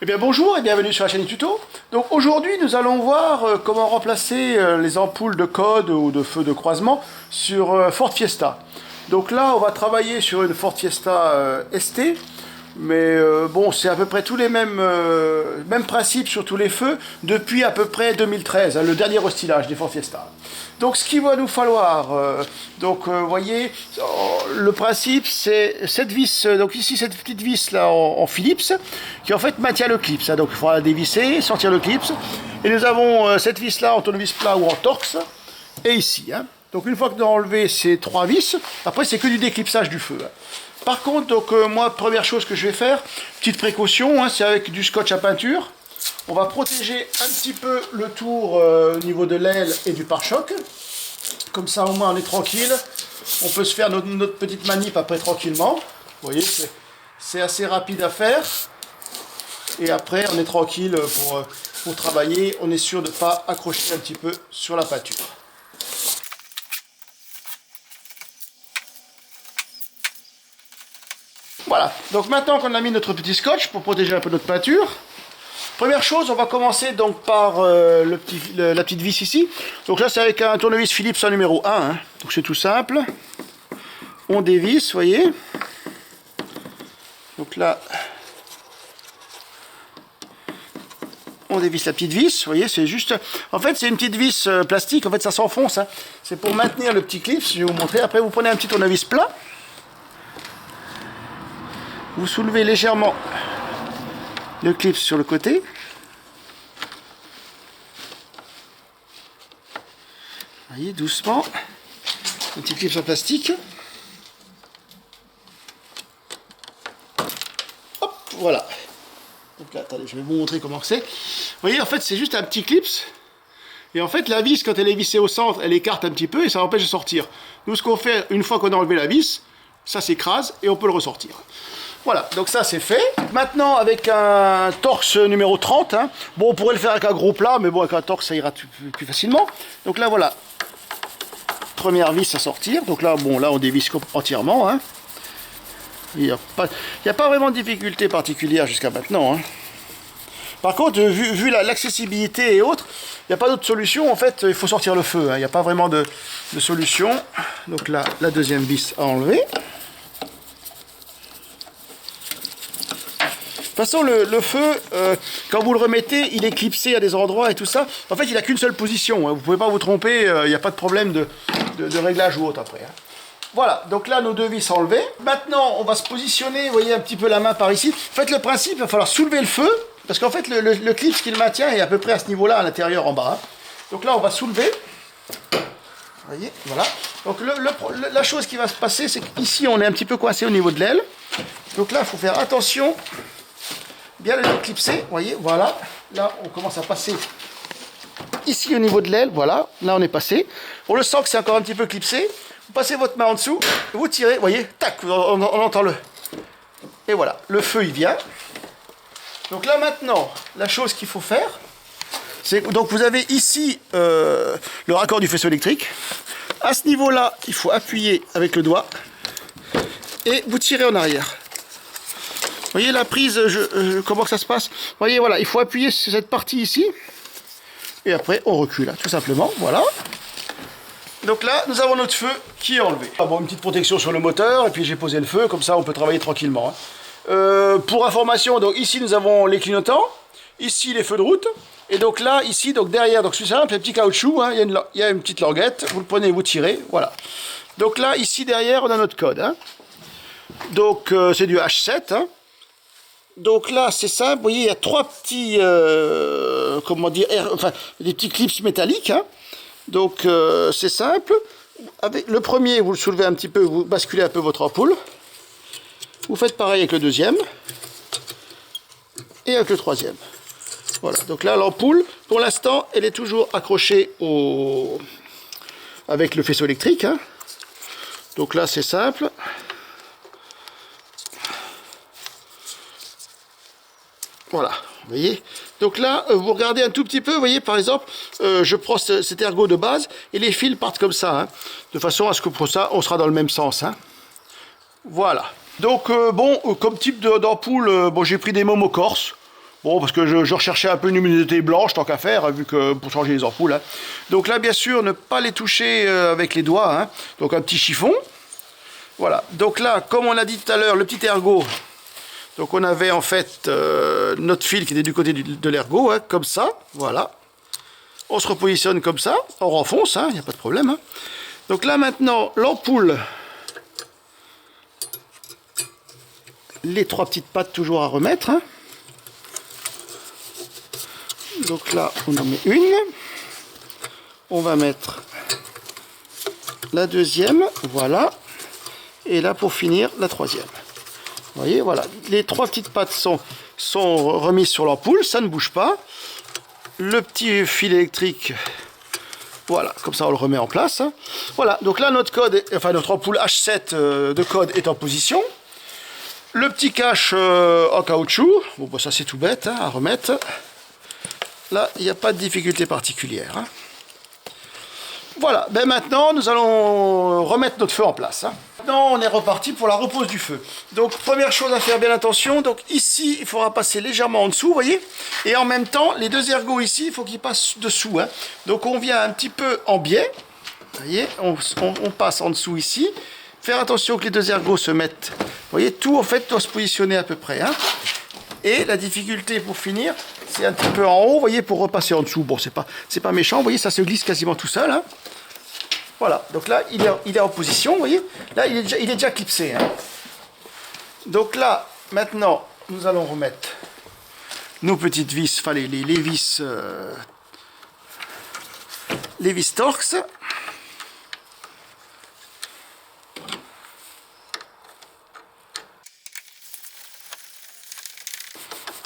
Eh bien bonjour et bienvenue sur la chaîne Tuto. Donc aujourd'hui nous allons voir comment remplacer les ampoules de code ou de feu de croisement sur Ford Fiesta. Donc là on va travailler sur une Ford Fiesta ST. Mais bon, c'est à peu près tous les mêmes principes sur tous les feux depuis à peu près 2013, hein, le dernier restylage des Ford Fiesta. Donc ce qu'il va nous falloir, vous voyez, le principe c'est cette vis, donc ici cette petite vis là en Phillips, qui en fait maintient le clips, hein, donc il faudra la dévisser, sortir le clips. Et nous avons cette vis là en tournevis plat ou en Torx, et ici. Hein. Donc une fois que nous avons enlevé ces trois vis, après c'est que du déclipsage du feu. Hein. Par contre, donc moi, première chose que je vais faire, petite précaution, hein, c'est avec du scotch à peinture. On va protéger un petit peu le tour au niveau de l'aile et du pare-choc. Comme ça, au moins, on est tranquille. On peut se faire notre petite manip après tranquillement. Vous voyez, c'est assez rapide à faire. Et après, on est tranquille pour travailler. On est sûr de ne pas accrocher un petit peu sur la peinture. Voilà, donc maintenant qu'on a mis notre petit scotch pour protéger un peu notre peinture, première chose, on va commencer donc par la petite vis ici. Donc là c'est avec un tournevis Phillips en numéro 1, hein. Donc c'est tout simple. On dévisse, vous voyez. Donc là, on dévisse la petite vis, vous voyez, c'est juste... En fait c'est une petite vis plastique, en fait ça s'enfonce, hein. C'est pour maintenir le petit clip, je vais vous montrer. Après vous prenez un petit tournevis plat. Vous soulevez légèrement le clip sur le côté. Vous voyez, doucement. Un petit clip en plastique. Hop, voilà. Donc là, attendez, je vais vous montrer comment c'est. Vous voyez, en fait, c'est juste un petit clip. Et en fait, la vis, quand elle est vissée au centre, elle écarte un petit peu et ça empêche de sortir. Nous, ce qu'on fait, une fois qu'on a enlevé la vis, ça s'écrase et on peut le ressortir. Voilà, donc ça c'est fait. Maintenant avec un Torx numéro 30, hein. Bon on pourrait le faire avec un gros plat, mais bon avec un Torx ça ira plus facilement. Donc là voilà, première vis à sortir. Donc là, bon là on dévisse entièrement. Hein. Il n'y a pas vraiment de difficulté particulière jusqu'à maintenant. Hein. Par contre, vu l'accessibilité et autres, il n'y a pas d'autre solution. En fait, il faut sortir le feu. Hein. Il n'y a pas vraiment de solution. Donc là, la deuxième vis à enlever. De toute façon, le feu, quand vous le remettez, il est clipsé à des endroits et tout ça. En fait, il n'a qu'une seule position. Hein. Vous ne pouvez pas vous tromper. Il n'y a pas de problème de réglage ou autre après. Hein. Voilà, donc là, nos deux vis enlevées. Maintenant, on va se positionner. Vous voyez un petit peu la main par ici. En fait, le principe, il va falloir soulever le feu. Parce qu'en fait, le clip, ce qui le maintient, est à peu près à ce niveau-là, à l'intérieur, en bas. Hein. Donc là, on va soulever. Vous voyez, voilà. Donc la chose qui va se passer, c'est qu'ici, on est un petit peu coincé au niveau de l'aile. Donc là, il faut faire attention. Bien le clipser, vous voyez, voilà. Là, on commence à passer ici au niveau de l'aile, voilà. Là, on est passé. On le sent que c'est encore un petit peu clipsé. Vous passez votre main en dessous, vous tirez, vous voyez, tac, on entend le... Et voilà, le feu, il vient. Donc là, maintenant, la chose qu'il faut faire, c'est... Donc, vous avez ici le raccord du faisceau électrique. À ce niveau-là, il faut appuyer avec le doigt et vous tirez en arrière. Vous voyez la prise, comment ça se passe? Vous voyez, voilà, il faut appuyer sur cette partie ici. Et après, on recule, hein, tout simplement. Voilà. Donc là, nous avons notre feu qui est enlevé. Ah bon, une petite protection sur le moteur. Et puis, j'ai posé le feu. Comme ça, on peut travailler tranquillement. Hein. Pour information, donc ici, nous avons les clignotants. Ici, les feux de route. Et donc là, ici, donc derrière, donc c'est simple, un petit caoutchouc. Hein, il y a une petite languette. Vous le prenez, vous tirez. Voilà. Donc là, ici, derrière, on a notre code. Hein. Donc, c'est du H7. Hein. Donc là, c'est simple, vous voyez, il y a trois petits, comment dire, enfin, des petits clips métalliques. Hein. Donc, c'est simple. Avec le premier, vous le soulevez un petit peu, vous basculez un peu votre ampoule. Vous faites pareil avec le deuxième. Et avec le troisième. Voilà, donc là, l'ampoule, pour l'instant, elle est toujours accrochée avec le faisceau électrique. Hein. Donc là, c'est simple. Voilà, vous voyez. Donc là, vous regardez un tout petit peu, vous voyez, par exemple, je prends cet ergot de base et les fils partent comme ça, hein, de façon à ce que pour ça, on sera dans le même sens. Hein. Voilà. Donc, bon, comme type d'ampoule, bon, j'ai pris des Momo Corse. Bon, parce que je recherchais un peu une luminosité blanche, tant qu'à faire, vu que pour changer les ampoules. Hein. Donc là, bien sûr, ne pas les toucher avec les doigts. Hein. Donc un petit chiffon. Voilà. Donc là, comme on a dit tout à l'heure, le petit ergot. Donc on avait en fait notre fil qui était du côté de l'ergot, hein, comme ça. Voilà. On se repositionne comme ça. On renfonce, il n'y a pas de problème. Hein. Donc là, maintenant, l'ampoule. Les 3 petites pattes toujours à remettre. Hein. Donc là, on en met une. On va mettre la deuxième. Voilà. Et là, pour finir, la troisième. Vous voyez, voilà. Les 3 petites pattes sont remises sur l'ampoule. Ça ne bouge pas. Le petit fil électrique. Voilà, comme ça on le remet en place. Hein. Voilà, donc là notre code, notre ampoule H7 de code est en position. Le petit cache en caoutchouc, bon bah, ça c'est tout bête à remettre. Là, il n'y a pas de difficulté particulière. Hein. Voilà, ben maintenant nous allons remettre notre feu en place. Hein. Maintenant on est reparti pour la repose du feu. Donc première chose à faire bien attention, donc ici il faudra passer légèrement en dessous, vous voyez. Et en même temps, les 2 ergots ici, il faut qu'ils passent dessous. Hein. Donc on vient un petit peu en biais, vous voyez, on passe en dessous ici. Faire attention que les 2 ergots se mettent, vous voyez, tout en fait doit se positionner à peu près. Hein. Et la difficulté pour finir, c'est un petit peu en haut, vous voyez, pour repasser en dessous. Bon, c'est pas méchant, vous voyez, ça se glisse quasiment tout seul. Hein. Voilà, donc là, il est en position, vous voyez. Là, il est déjà clipsé. Hein. Donc là, maintenant, nous allons remettre nos petites vis, enfin les vis Torx.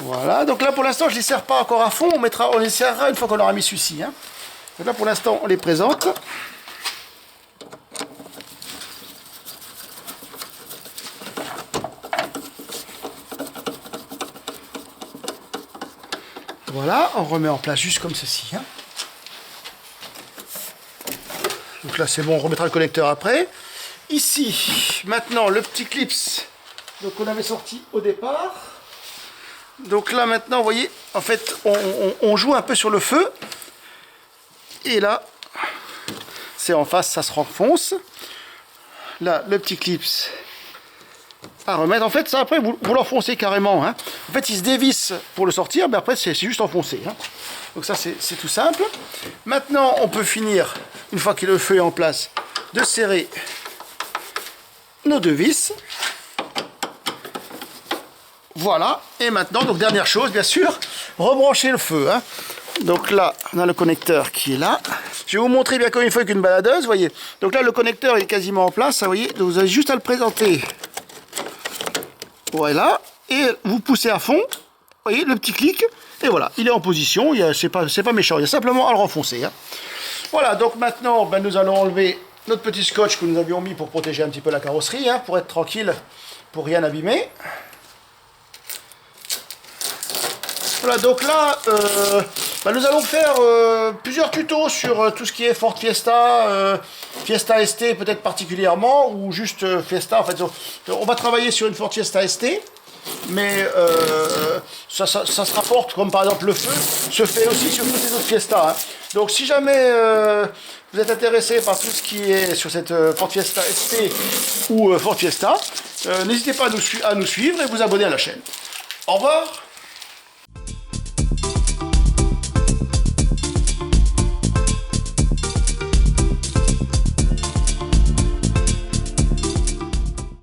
Voilà, donc là pour l'instant je ne les serre pas encore à fond, on les serrera une fois qu'on aura mis celui-ci. Hein. Donc là pour l'instant on les présente. Voilà, on remet en place juste comme ceci. Hein. Donc là c'est bon, on remettra le connecteur après. Ici, maintenant le petit clips qu'on avait sorti au départ. Donc là maintenant, vous voyez, en fait, on joue un peu sur le feu. Et là, c'est en face, ça se renfonce. Là, le petit clips à remettre. En fait, ça après, vous l'enfoncez carrément. Hein. En fait, il se dévisse pour le sortir, mais après, c'est juste enfoncé. Hein. Donc ça, c'est tout simple. Maintenant, on peut finir, une fois que le feu est en place, de serrer nos 2 vis. Voilà, et maintenant, donc dernière chose, bien sûr, rebrancher le feu. Hein. Donc là, on a le connecteur qui est là. Je vais vous montrer bien comme il faut avec une baladeuse, vous voyez. Donc là, le connecteur est quasiment en place, vous voyez. Donc vous avez juste à le présenter. Voilà, et vous poussez à fond, vous voyez, le petit clic, et voilà, il est en position, c'est pas méchant, il y a simplement à le renfoncer. Hein. Voilà, donc maintenant, ben, nous allons enlever notre petit scotch que nous avions mis pour protéger un petit peu la carrosserie, hein, pour être tranquille, pour rien abîmer. Voilà, donc là, nous allons faire plusieurs tutos sur tout ce qui est Ford Fiesta, Fiesta ST peut-être particulièrement, ou juste Fiesta. En fait, on va travailler sur une Ford Fiesta ST, mais ça se rapporte, comme par exemple le feu, se fait aussi sur toutes les autres Fiesta. Hein. Donc si jamais vous êtes intéressé par tout ce qui est sur cette Ford Fiesta ST ou Ford Fiesta, n'hésitez pas à nous suivre et vous abonner à la chaîne. Au revoir.